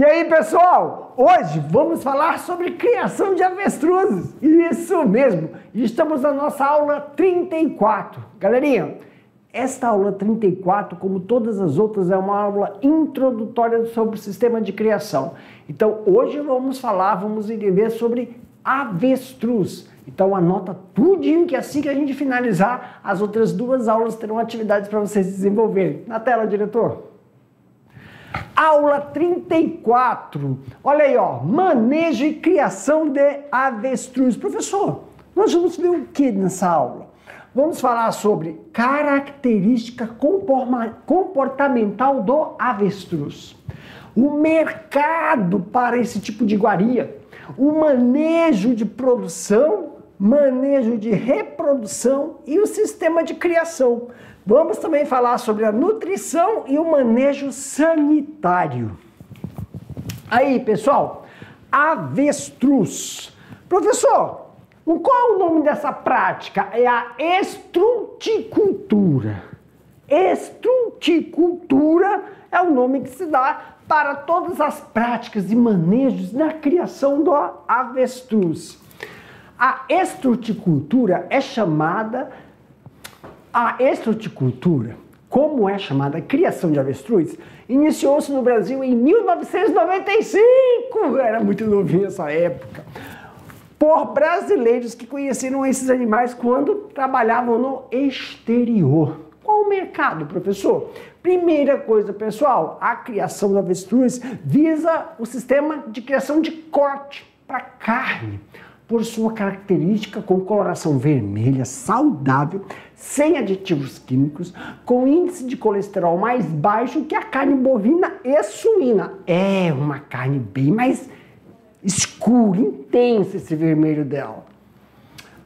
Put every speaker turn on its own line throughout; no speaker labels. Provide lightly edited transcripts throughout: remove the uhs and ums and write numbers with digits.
E aí, pessoal, hoje vamos falar sobre criação de avestruzes. Isso mesmo, estamos na nossa aula 34. Galerinha, esta aula 34, como todas as outras, é uma aula introdutória sobre o sistema de criação. Então, hoje vamos entender sobre avestruz. Então, anota tudinho que assim que a gente finalizar, as outras duas aulas terão atividades para vocês desenvolverem. Na tela, diretor. Aula 34, olha aí, ó, manejo e criação de avestruz. Professor, nós vamos ver o que nessa aula? Vamos falar sobre característica comportamental do avestruz, o mercado para esse tipo de iguaria, o manejo de produção, manejo de reprodução e o sistema de criação. Vamos também falar sobre a nutrição e o manejo sanitário. Aí, pessoal, avestruz. Professor, qual é o nome dessa prática? É a estruticultura. Estruticultura é o nome que se dá para todas as práticas e manejos na criação do avestruz. A estruticultura é chamada... A estruticultura, como é chamada a criação de avestruz, iniciou-se no Brasil em 1995, era muito novinho essa época, por brasileiros que conheceram esses animais quando trabalhavam no exterior. Qual o mercado, professor? Primeira coisa, pessoal, a criação do avestruz visa o sistema de criação de corte para carne, por sua característica com coloração vermelha, saudável, sem aditivos químicos, com índice de colesterol mais baixo que a carne bovina e suína. É uma carne bem mais escura, intensa esse vermelho dela.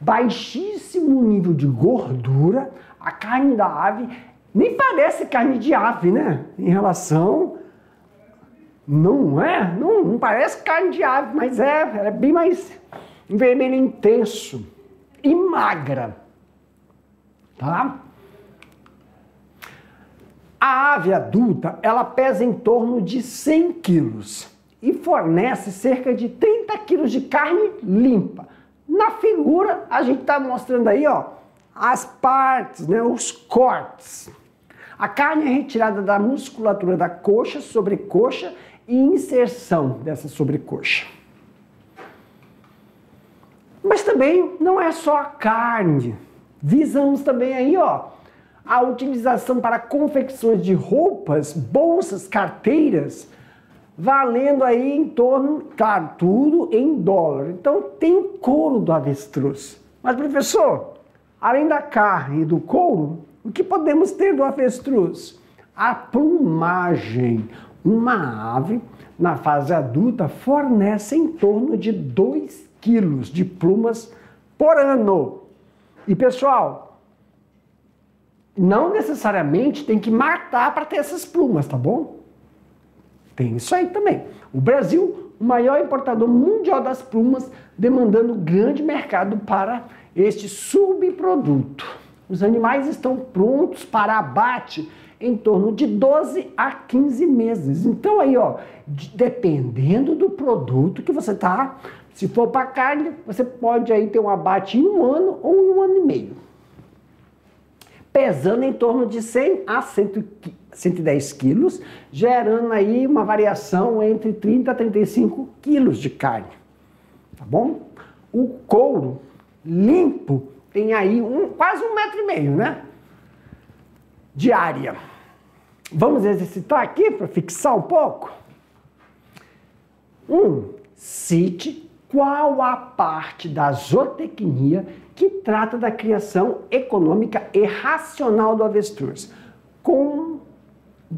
Baixíssimo nível de gordura, a carne da ave nem parece carne de ave, né? Em relação... Não é? Não parece carne de ave, mas é bem mais... um vermelho intenso e magra, tá? A ave adulta, ela pesa em torno de 100 quilos e fornece cerca de 30 quilos de carne limpa. Na figura, a gente está mostrando aí, ó, as partes, né, os cortes. A carne é retirada da musculatura da coxa, sobrecoxa e inserção dessa sobrecoxa. Mas também não é só a carne. Visamos também aí, ó, a utilização para confecções de roupas, bolsas, carteiras, valendo aí em torno, claro, tudo em dólar. Então tem o couro do avestruz. Mas, professor, além da carne e do couro, o que podemos ter do avestruz? A plumagem. Uma ave, na fase adulta, fornece em torno de 2 quilos de plumas por ano. E, pessoal, não necessariamente tem que matar para ter essas plumas, tá bom? Tem isso aí também. O Brasil, o maior importador mundial das plumas, demandando grande mercado para este subproduto. Os animais estão prontos para abate em torno de 12 a 15 meses. Então aí, ó, dependendo do produto que você tá, se for para carne, você pode aí ter um abate em 1 ano ou em 1 ano e meio. Pesando em torno de 100 a 110 quilos, gerando aí uma variação entre 30 a 35 quilos de carne. Tá bom? O couro limpo tem aí quase 1,5 metro, né? De área. Vamos exercitar aqui para fixar um pouco? Cite qual a parte da zootecnia que trata da criação econômica e racional do avestruz, com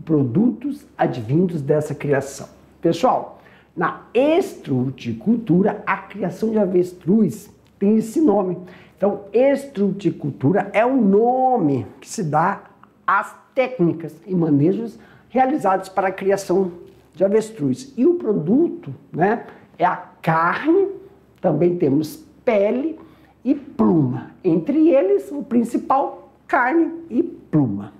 produtos advindos dessa criação. Pessoal, na estruticultura, a criação de avestruz tem esse nome. Então, estruticultura é o nome que se dá às técnicas e manejos realizados para a criação de avestruz. E o produto, né, é a carne, também temos pele e pluma. Entre eles, o principal, carne e pluma.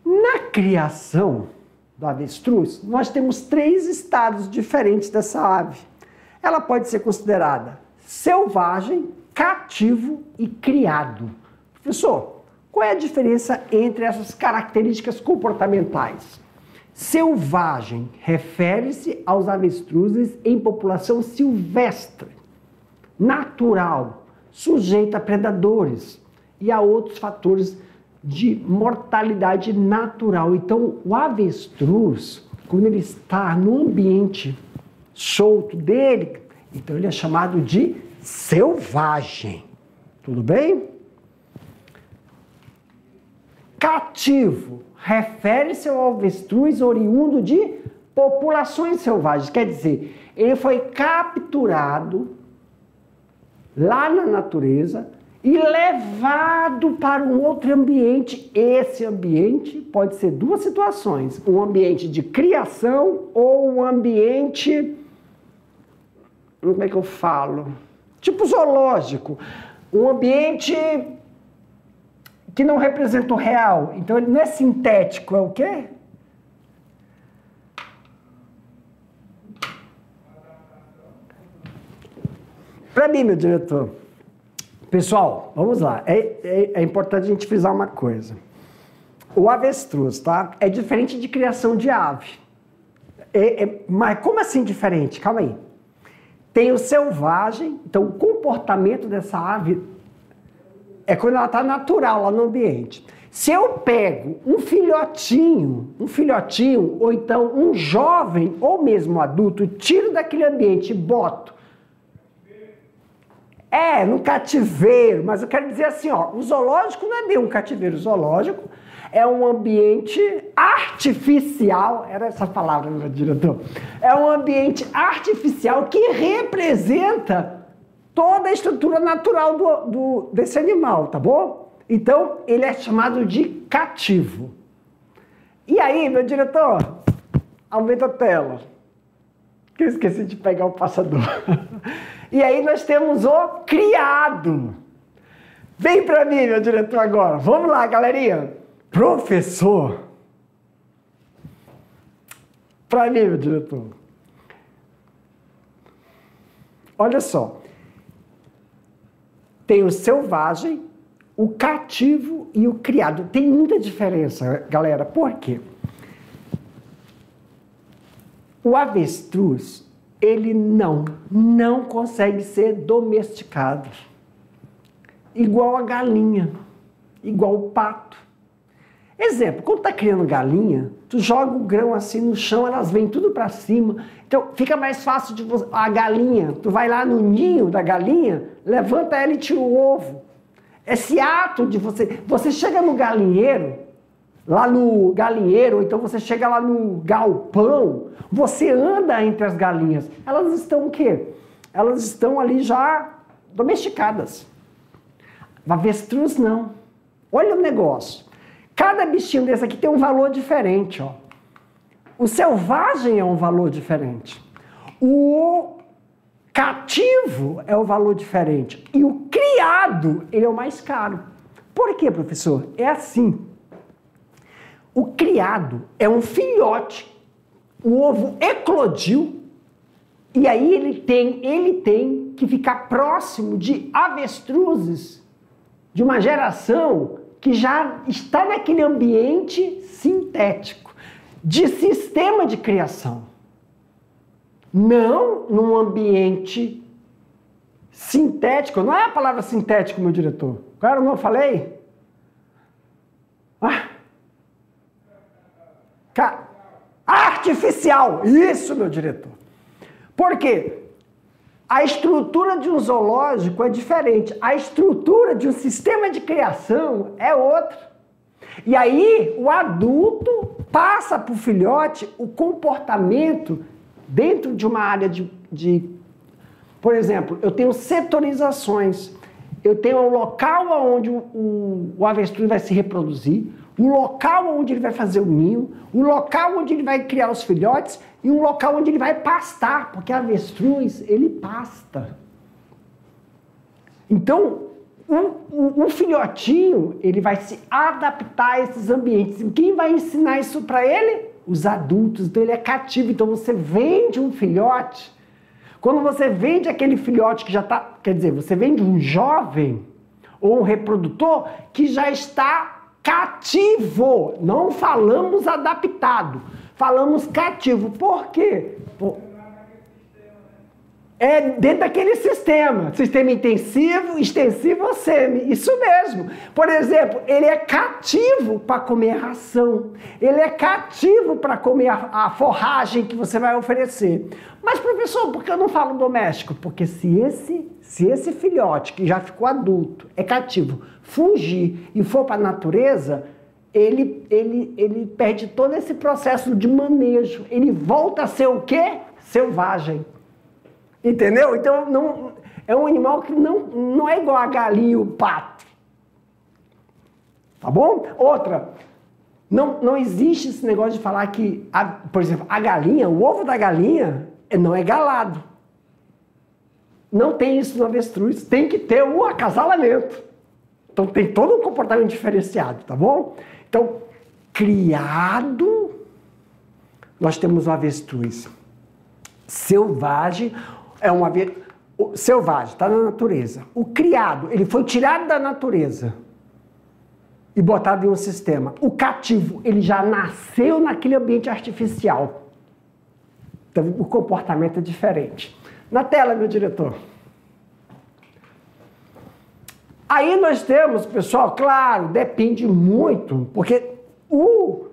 Na criação do avestruz, nós temos 3 estados diferentes dessa ave. Ela pode ser considerada selvagem, cativo e criado. Professor, qual é a diferença entre essas características comportamentais? Selvagem refere-se aos avestruzes em população silvestre, natural, sujeita a predadores e a outros fatores de mortalidade natural. Então, o avestruz, quando ele está no ambiente solto dele, então ele é chamado de selvagem. Tudo bem? Cativo refere-se ao avestruz oriundo de populações selvagens. Quer dizer, ele foi capturado lá na natureza e levado para um outro ambiente. Esse ambiente pode ser 2 situações: um ambiente de criação ou um ambiente, como é que eu falo? Tipo zoológico. Um ambiente que não representa o real. Então ele não é sintético, é o quê? Para mim, meu diretor. Pessoal, vamos lá. É importante a gente frisar uma coisa. O avestruz, tá? É diferente de criação de ave. Mas como assim diferente? Calma aí. Tem o selvagem, então o comportamento dessa ave é quando ela está natural lá no ambiente. Se eu pego um filhotinho, ou então um jovem, ou mesmo um adulto, tiro daquele ambiente e boto no cativeiro, mas eu quero dizer assim, ó, o zoológico não é bem um cativeiro, o zoológico é um ambiente artificial, era essa palavra, meu diretor, é um ambiente artificial que representa toda a estrutura natural desse animal, tá bom? Então, ele é chamado de cativo. E aí, meu diretor, aumenta a tela, que eu esqueci de pegar o passador. E aí nós temos o criado. Vem para mim, meu diretor, agora. Vamos lá, galerinha. Professor. Para mim, meu diretor. Olha só. Tem o selvagem, o cativo e o criado. Tem muita diferença, galera. Por quê? O avestruz, ele não consegue ser domesticado. Igual a galinha, igual o pato. Exemplo, quando tá criando galinha, tu joga o grão assim no chão, elas vêm tudo para cima. Então fica mais fácil de você, a galinha, tu vai lá no ninho da galinha, levanta ela e tira o ovo. Esse ato de você chega no galinheiro, ou então você chega lá no galpão, você anda entre as galinhas. Elas estão o quê? Elas estão ali já domesticadas. Avestruz não. Olha o negócio. Cada bichinho desse aqui tem um valor diferente, ó. O selvagem é um valor diferente. O cativo é um valor diferente. E o criado, ele é o mais caro. Por quê, professor? É assim. O criado é um filhote. O ovo eclodiu. E aí ele tem que ficar próximo de avestruzes de uma geração que já está naquele ambiente sintético, de sistema de criação. Não num ambiente sintético. Não é a palavra sintético, meu diretor. Qual era o nome que eu falei? Artificial. Isso, meu diretor. Por quê? A estrutura de um zoológico é diferente. A estrutura de um sistema de criação é outra. E aí, o adulto passa para o filhote o comportamento dentro de uma área Por exemplo, eu tenho setorizações. Eu tenho um local onde o avestruz vai se reproduzir, o local onde ele vai fazer o ninho, o local onde ele vai criar os filhotes e um local onde ele vai pastar, porque avestruz, ele pasta. Então, um filhotinho, ele vai se adaptar a esses ambientes. E quem vai ensinar isso para ele? os adultos, então ele é cativo. Então você vende um filhote, quando você vende aquele filhote que já está, quer dizer, você vende um jovem ou um reprodutor que já está cativo. Não falamos adaptado, falamos cativo. Por quê? É dentro daquele sistema intensivo, extensivo ou semi, isso mesmo. Por exemplo, ele é cativo para comer a ração, ele é cativo para comer a forragem que você vai oferecer. Mas professor, por que eu não falo doméstico? Porque se esse filhote que já ficou adulto, é cativo, fugir e for para a natureza, ele perde todo esse processo de manejo, ele volta a ser o quê? Selvagem. Entendeu? Então, não, é um animal que não é igual a galinha e o pato. Tá bom? Outra, não existe esse negócio de falar que, por exemplo, a galinha, o ovo da galinha não é galado. Não tem isso no avestruz, tem que ter o acasalamento. Então, tem todo um comportamento diferenciado, tá bom? Então, criado, nós temos o avestruz selvagem. Selvagem, está na natureza. O criado, ele foi tirado da natureza e botado em um sistema. O cativo, ele já nasceu naquele ambiente artificial. Então, o comportamento é diferente. Na tela, meu diretor. Aí nós temos, pessoal, claro, depende muito, porque o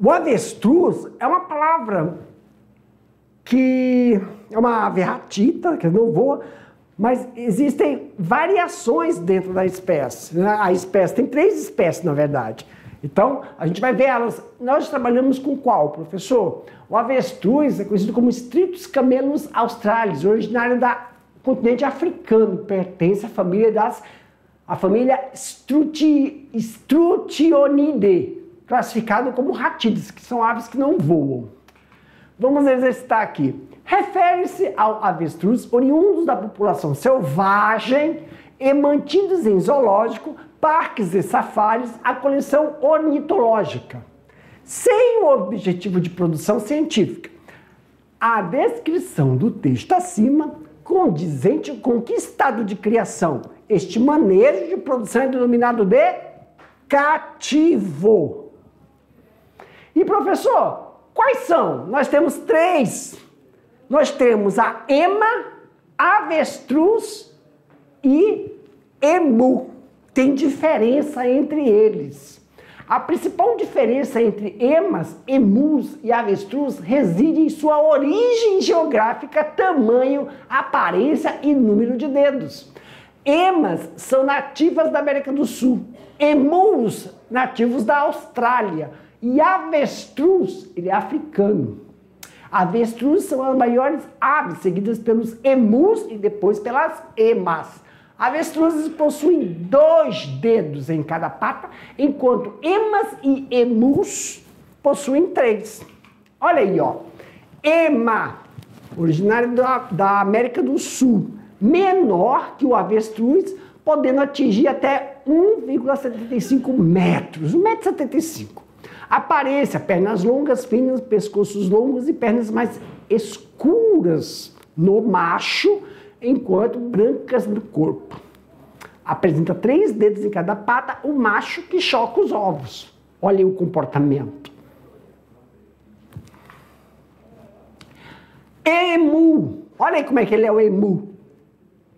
avestruz é uma palavra que é uma ave ratita, que não voa, mas existem variações dentro da espécie. Né? A espécie tem 3 espécies, na verdade. Então, a gente vai ver elas. Nós trabalhamos com qual, professor? O avestruz é conhecido como Strychus camelus australis, originário do continente africano, pertence à família Strutionidae, classificado como ratídeos, que são aves que não voam. Vamos exercitar aqui. Refere-se ao avestruz oriundos da população selvagem e mantidos em zoológico, parques e safaris, a coleção ornitológica, sem o objetivo de produção científica. A descrição do texto acima, condizente com que estado de criação este manejo de produção é denominado de cativo. E professor, quais são? Nós temos 3. Nós temos a ema, avestruz e emu. Tem diferença entre eles. A principal diferença entre emas, emus e avestruz reside em sua origem geográfica, tamanho, aparência e número de dedos. Emas são nativas da América do Sul, emus nativos da Austrália e avestruz, ele é africano. Avestruz são as maiores aves, seguidas pelos emus e depois pelas emas. Avestruzes possuem 2 dedos em cada pata, enquanto emas e emus possuem 3. Olha aí, ó. Ema, originário da América do Sul, menor que o avestruz, podendo atingir até 1,75 metros, 1,75 m. Aparência, pernas longas, finas, pescoços longos e pernas mais escuras no macho, enquanto brancas no corpo. Apresenta 3 dedos em cada pata, o macho que choca os ovos. Olha aí o comportamento. Emu. Olha aí como é que ele é o emu.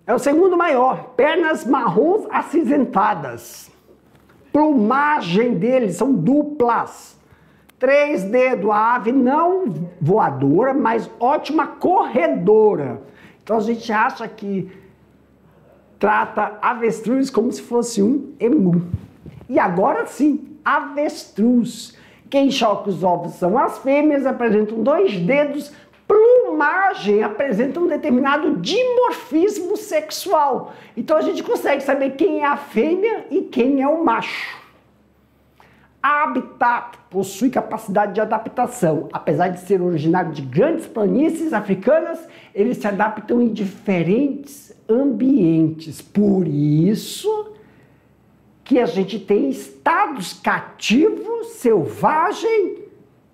É o segundo maior. Pernas marrons acinzentadas. Plumagem deles são duplas. 3 dedos, a ave não voadora, mas ótima corredora. Então a gente acha que trata avestruz como se fosse um emu. E agora sim, avestruz. Quem choca os ovos são as fêmeas, apresentam 2 dedos. Plumagem apresenta um determinado dimorfismo sexual. Então a gente consegue saber quem é a fêmea e quem é o macho. Habitat possui capacidade de adaptação. Apesar de ser originário de grandes planícies africanas, eles se adaptam em diferentes ambientes. Por isso que a gente tem estados cativos, selvagem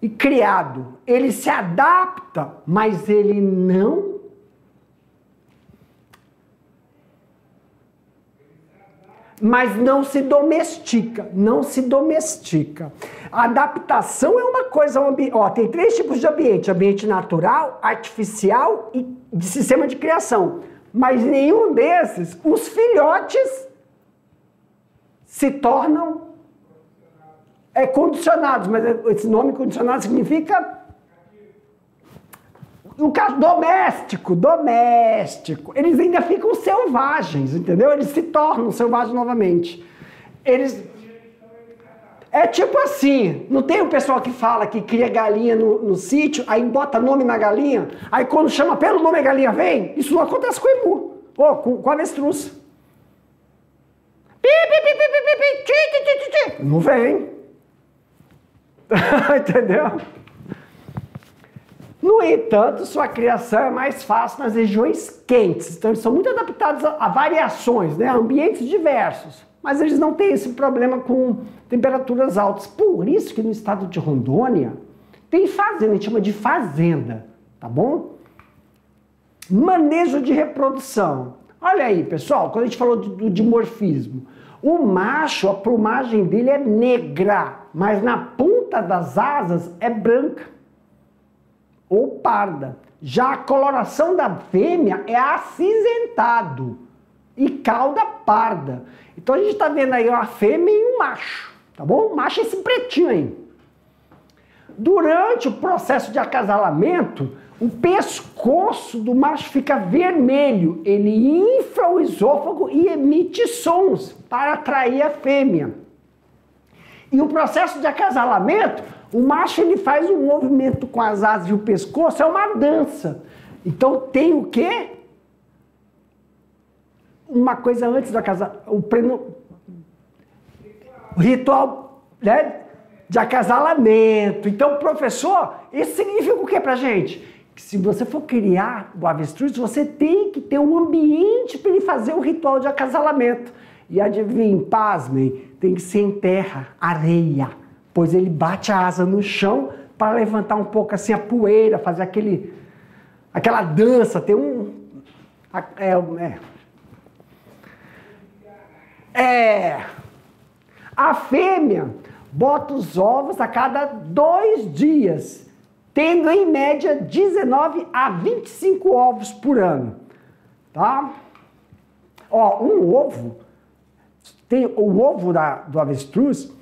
e criado. Ele se adapta, mas ele não se domestica, não se domestica. A adaptação é uma coisa, tem 3 tipos de ambiente: ambiente natural, artificial e de sistema de criação. Mas nenhum desses, os filhotes se tornam condicionados, mas esse nome condicionado significa no caso doméstico. Eles ainda ficam selvagens, entendeu? Eles se tornam selvagens novamente. É tipo assim, não tem o pessoal que fala que cria galinha no sítio, aí bota nome na galinha, aí quando chama pelo nome a galinha vem? Isso não acontece com o emu, ou com avestruz. Não vem. Entendeu? No entanto, sua criação é mais fácil nas regiões quentes. Então, eles são muito adaptados a variações, né? A ambientes diversos. Mas eles não têm esse problema com temperaturas altas. Por isso que no estado de Rondônia tem fazenda, a gente chama de fazenda, tá bom? Manejo de reprodução. Olha aí, pessoal, quando a gente falou do dimorfismo, o macho, a plumagem dele é negra, mas na ponta das asas é branca ou parda. Já a coloração da fêmea é acinzentado e cauda parda. Então a gente está vendo aí uma fêmea e um macho, tá bom? O macho é esse pretinho aí. Durante o processo de acasalamento, o pescoço do macho fica vermelho. Ele infla o esôfago e emite sons para atrair a fêmea. E o processo de acasalamento, o macho ele faz um movimento com as asas e o pescoço, é uma dança. Então tem o quê? Uma coisa antes do acasalamento, o ritual, né, de acasalamento. Então, professor, isso significa o que pra gente? Que se você for criar o avestruz, você tem que ter um ambiente para ele fazer o ritual de acasalamento. E adivinhem, pasmem, tem que ser em terra, areia, pois ele bate a asa no chão para levantar um pouco assim a poeira, fazer aquela dança, ter a fêmea bota os ovos a cada 2 dias, tendo em média 19 a 25 ovos por ano, tá? Ó, um ovo, o ovo do avestruz,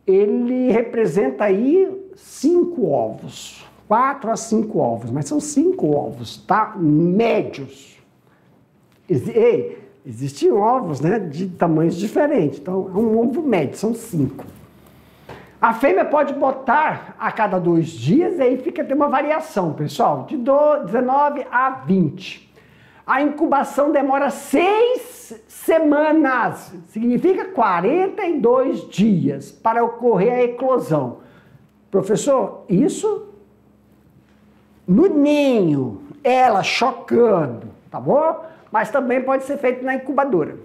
ele representa aí 5 ovos, 4 a 5 ovos, mas são 5 ovos, tá? Médios. Existem ovos, né, de tamanhos diferentes, então é um ovo médio, são 5. A fêmea pode botar a cada 2 dias, e aí tem uma variação, pessoal, de 19 a 20. A incubação demora 6 semanas, significa 42 dias para ocorrer a eclosão. Professor, isso no ninho, ela chocando, tá bom? Mas também pode ser feito na incubadora.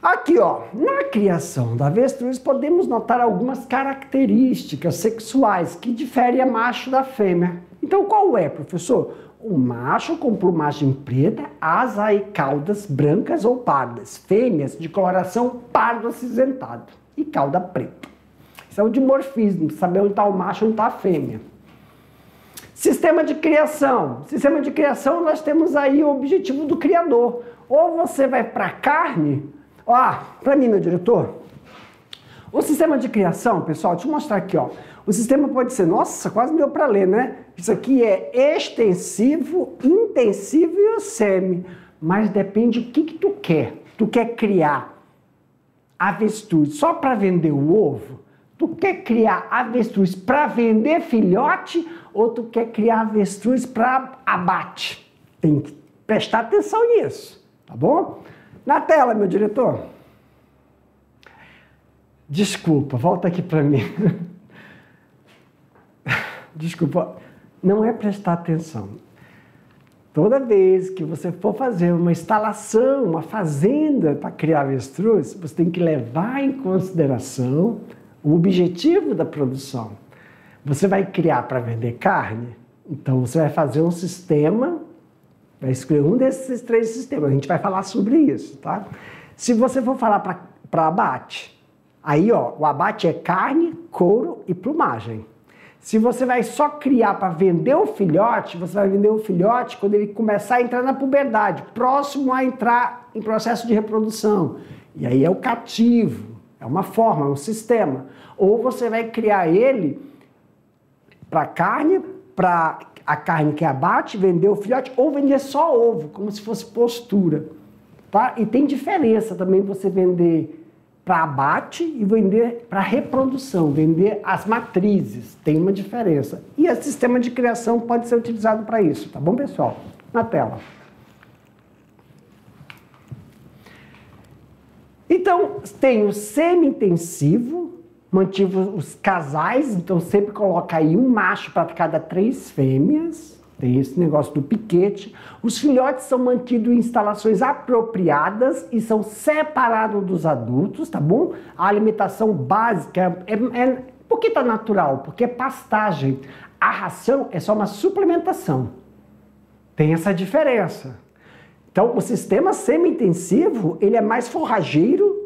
Aqui, ó, na criação da avestruz podemos notar algumas características sexuais que diferem a macho da fêmea. Então, qual é, professor? O macho com plumagem preta, asa e caudas brancas ou pardas. Fêmeas de coloração pardo acinzentado e cauda preta. Isso é o dimorfismo, saber onde está o macho e onde está a fêmea. Sistema de criação. Sistema de criação, nós temos aí o objetivo do criador. Ou você vai para carne. Ó, para mim, meu diretor, o sistema de criação, pessoal, deixa eu mostrar aqui, ó. O sistema pode ser, nossa, quase deu para ler, né? Isso aqui é extensivo, intensivo e semi. Mas depende do que tu quer. Tu quer criar avestruz só para vender o ovo? Tu quer criar avestruz para vender filhote? Ou tu quer criar avestruz para abate? Tem que prestar atenção nisso, tá bom? Na tela, meu diretor. Desculpa, volta aqui para mim. Desculpa, não é prestar atenção. Toda vez que você for fazer uma instalação, uma fazenda para criar avestruz, você tem que levar em consideração o objetivo da produção. Você vai criar para vender carne? Então você vai fazer um sistema, vai escolher um desses 3 sistemas. A gente vai falar sobre isso, tá? Se você for falar para abate, aí ó, o abate é carne, couro e plumagem. Se você vai só criar para vender o filhote, você vai vender o filhote quando ele começar a entrar na puberdade, próximo a entrar em processo de reprodução. E aí é o cativo, é uma forma, é um sistema. Ou você vai criar ele para carne, para a carne que abate, vender o filhote, ou vender só ovo, como se fosse postura. Tá? E tem diferença também você vender para abate e vender para reprodução, vender as matrizes, tem uma diferença. E o sistema de criação pode ser utilizado para isso, tá bom, pessoal? Na tela. Então, tem o semi-intensivo, mantive os casais, então sempre coloca aí um macho para cada 3 fêmeas, tem esse negócio do piquete. Os filhotes são mantidos em instalações apropriadas e são separados dos adultos, tá bom? A alimentação básica por que tá natural? Porque é pastagem. A ração é só uma suplementação. Tem essa diferença. Então, o sistema semi-intensivo, ele é mais forrageiro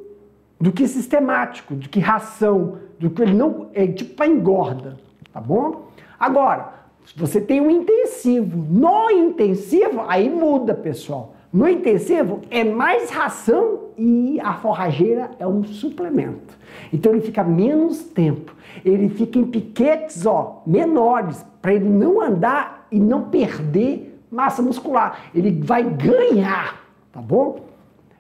do que sistemático, do que ração, do que ele não é tipo para engorda, tá bom? Agora, se você tem um intensivo, no intensivo, aí muda, pessoal. No intensivo é mais ração e a forrageira é um suplemento. Então ele fica menos tempo, ele fica em piquetes, ó, menores, para ele não andar e não perder massa muscular. Ele vai ganhar, tá bom?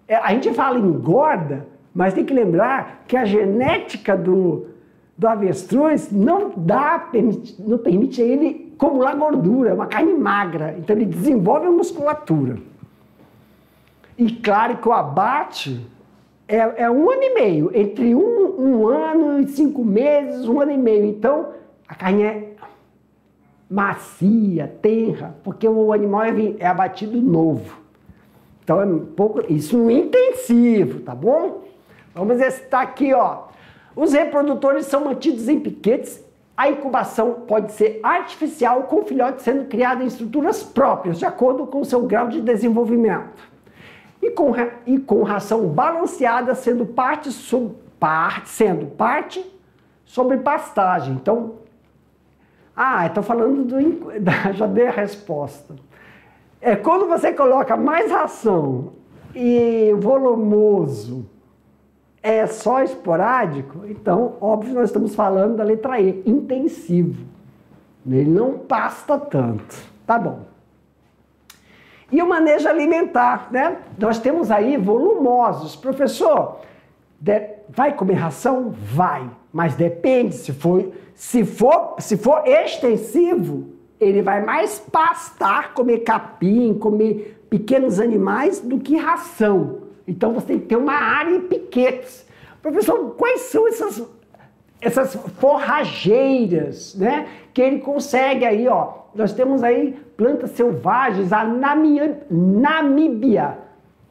A gente fala engorda, mas tem que lembrar que a genética do avestruz não permite a ele acumular gordura, é uma carne magra, então ele desenvolve a musculatura. E claro que o abate é 1 ano e meio, entre um ano e 5 meses, 1 ano e meio. Então a carne é macia, tenra, porque o animal é abatido novo. Então é um pouco, isso no intensivo, tá bom? Vamos estar aqui, ó. Os reprodutores são mantidos em piquetes. A incubação pode ser artificial, com o filhote sendo criado em estruturas próprias, de acordo com o seu grau de desenvolvimento. E com ração balanceada, sendo parte sobre pastagem. Então, estou falando já dei a resposta. Quando você coloca mais ração e volumoso, é só esporádico, então, óbvio, nós estamos falando da letra E, intensivo. Ele não pasta tanto. Tá bom. E o manejo alimentar, né? Nós temos aí volumosos. Professor, vai comer ração? Vai. Mas depende, se for extensivo, ele vai mais pastar, comer capim, comer pequenos animais do que ração. Então você tem que ter uma área e piquetes. Professor, quais são essas forrageiras, né? Que ele consegue aí, ó. Nós temos aí plantas selvagens, a Namíbia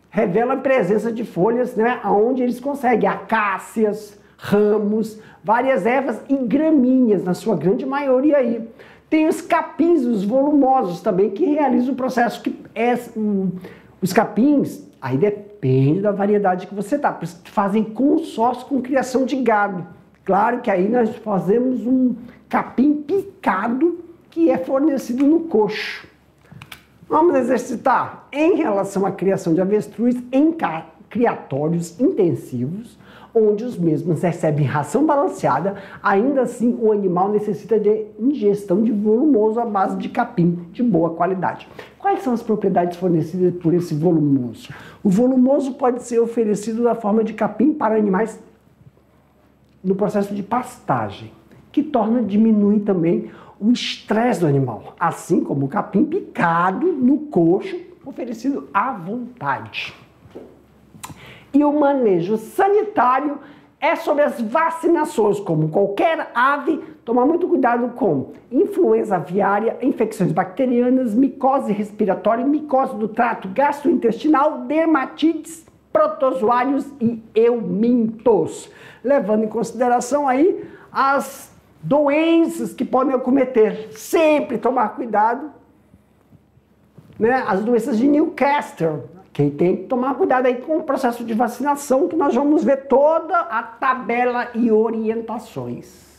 revela a presença de folhas, né? Onde eles conseguem acácias, ramos, várias ervas e gramíneas, na sua grande maioria aí. Tem os capins, os volumosos também, que realizam o processo que os capins, aí depende da variedade que você tá, fazem consórcio com criação de gado. Claro que aí nós fazemos um capim picado que é fornecido no coxo. Vamos exercitar em relação à criação de avestruz em criatórios intensivos, onde os mesmos recebem ração balanceada, ainda assim o animal necessita de ingestão de volumoso à base de capim de boa qualidade. Quais são as propriedades fornecidas por esse volumoso? O volumoso pode ser oferecido na forma de capim para animais no processo de pastagem, que diminui também o estresse do animal, assim como o capim picado no coxo, oferecido à vontade. E o manejo sanitário é sobre as vacinações, como qualquer ave, tomar muito cuidado com influenza aviária, infecções bacterianas, micose respiratória, micose do trato gastrointestinal, dermatites, protozoários e eumintos, levando em consideração aí as doenças que podem acometer. Sempre tomar cuidado, né? As doenças de Newcastle. Quem tem que tomar cuidado aí com o processo de vacinação, que nós vamos ver toda a tabela e orientações.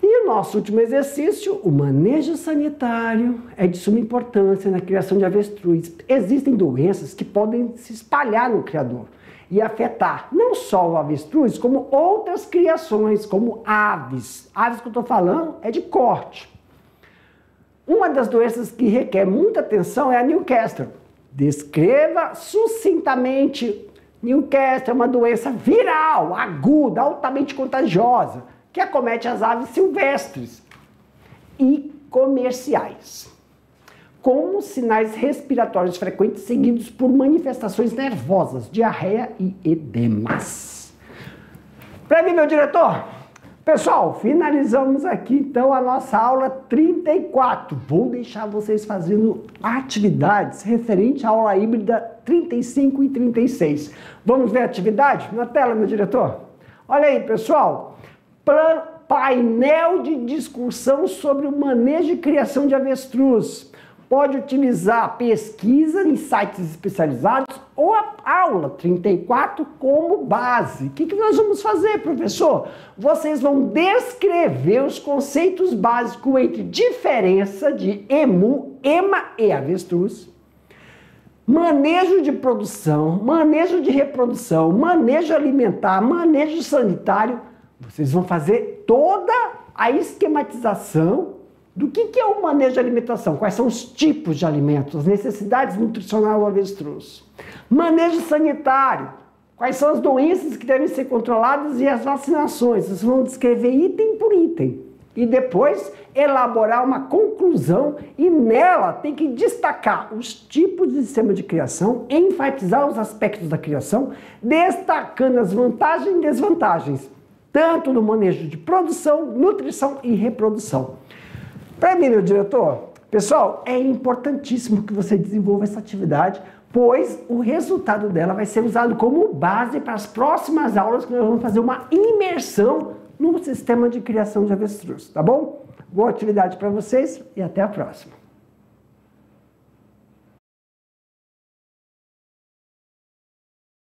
E o nosso último exercício, o manejo sanitário, é de suma importância na criação de avestruz. Existem doenças que podem se espalhar no criador e afetar não só o avestruz, como outras criações, como aves. Aves que eu estou falando é de corte. Uma das doenças que requer muita atenção é a Newcastle. Descreva sucintamente. Newcastle é uma doença viral, aguda, altamente contagiosa, que acomete as aves silvestres e comerciais, com sinais respiratórios frequentes seguidos por manifestações nervosas, diarreia e edemas. Para mim, meu diretor, pessoal, finalizamos aqui então a nossa aula 34. Vou deixar vocês fazendo atividades referente à aula híbrida 35 e 36. Vamos ver a atividade na tela, meu diretor? Olha aí, pessoal. Painel de discussão sobre o manejo e criação de avestruz. Pode utilizar pesquisa em sites especializados ou a aula 34 como base. O que nós vamos fazer, professor? Vocês vão descrever os conceitos básicos entre diferença de emu, ema e avestruz, manejo de produção, manejo de reprodução, manejo alimentar, manejo sanitário. Vocês vão fazer toda a esquematização do que é o manejo de alimentação, quais são os tipos de alimentos, as necessidades nutricionais do avestruz. Manejo sanitário, quais são as doenças que devem ser controladas e as vacinações. Vocês vão descrever item por item e depois elaborar uma conclusão e nela tem que destacar os tipos de sistema de criação, enfatizar os aspectos da criação, destacando as vantagens e desvantagens, tanto no manejo de produção, nutrição e reprodução. Para mim, meu diretor, pessoal, é importantíssimo que você desenvolva essa atividade, pois o resultado dela vai ser usado como base para as próximas aulas que nós vamos fazer uma imersão no sistema de criação de avestruz, tá bom? Boa atividade para vocês e até a próxima.